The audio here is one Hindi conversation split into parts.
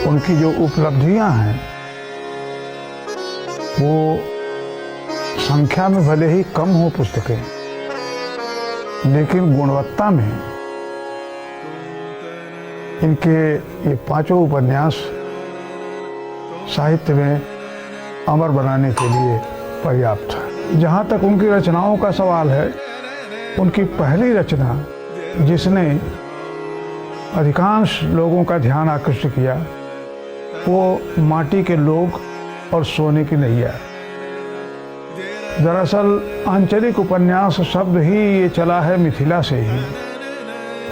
उनकी जो उपलब्धियां हैं वो संख्या में भले ही कम हो पुस्तकें, लेकिन गुणवत्ता में इनके ये पांचों उपन्यास साहित्य में अमर बनाने के लिए पर्याप्त है। जहाँ तक उनकी रचनाओं का सवाल है, उनकी पहली रचना जिसने अधिकांश लोगों का ध्यान आकृष्ट किया वो माटी के लोग और सोने की नैया। दरअसल आंचलिक उपन्यास शब्द ही ये चला है मिथिला से ही।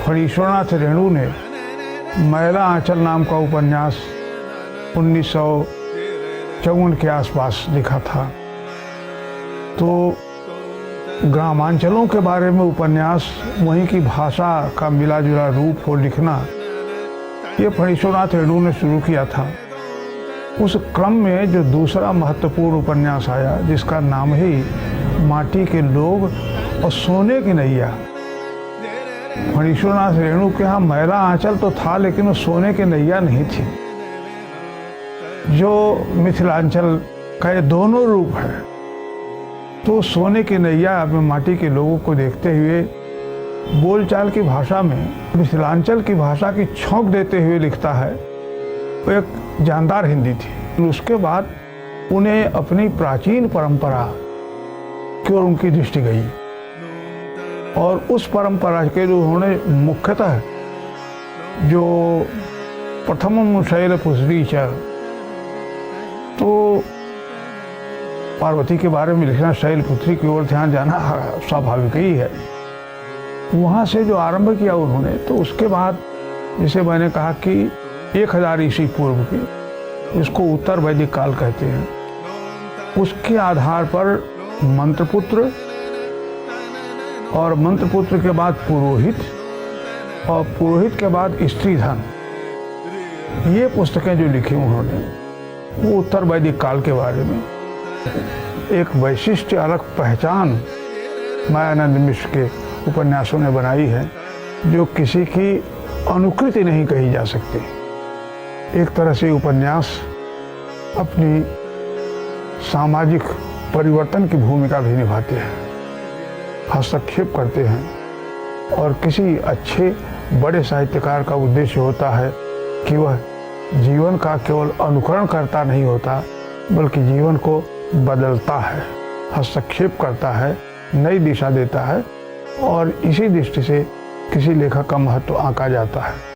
फणीश्वरनाथ रेणु ने मैला आंचल नाम का उपन्यास 1954 के आसपास लिखा था। तो ग्रामांचलों के बारे में उपन्यास, वहीं की भाषा का मिला जुला रूप को लिखना, ये फणीश्वरनाथ रेणु ने शुरू किया था। उस क्रम में जो दूसरा महत्वपूर्ण उपन्यास आया, जिसका नाम ही माटी के लोग और सोने की नैया। फणीश्वरनाथ रेणु के यहाँ मैला आंचल तो था, लेकिन वो सोने की नैया नहीं थी। जो मिथिलांचल का ये दोनों रूप है, तो सोने की नैया में माटी के लोगों को देखते हुए बोलचाल की भाषा में मिथिलांचल की भाषा की छौंक देते हुए लिखता है। वो एक जानदार हिंदी थी। उसके बाद उन्हें अपनी प्राचीन परंपरा की ओर उनकी दृष्टि गई और उस परंपरा के जो उन्होंने मुख्यतः जो प्रथमम शैलपुत्री च, तो पार्वती के बारे में लिखना, शैलपुत्री की ओर ध्यान जाना स्वाभाविक ही है। वहाँ से जो आरंभ किया उन्होंने, तो उसके बाद जिसे मैंने कहा कि 1000 ईस्वी पूर्व की, इसको उत्तर वैदिक काल कहते हैं, उसके आधार पर मंत्रपुत्र और मंत्रपुत्र के बाद पुरोहित और पुरोहित के बाद स्त्रीधन, ये पुस्तकें जो लिखी उन्होंने वो उत्तर वैदिक काल के बारे में एक वैशिष्ट अलग पहचान मायानंद मिश्र के उपन्यासों ने बनाई है, जो किसी की अनुकृति नहीं कही जा सकती। एक तरह से उपन्यास अपनी सामाजिक परिवर्तन की भूमिका भी निभाते हैं, हस्तक्षेप करते हैं। और किसी अच्छे बड़े साहित्यकार का उद्देश्य होता है कि वह जीवन का केवल अनुकरण करता नहीं होता, बल्कि जीवन को बदलता है, हस्तक्षेप करता है, नई दिशा देता है। और इसी दृष्टि से किसी लेखक का महत्व आंका जाता है।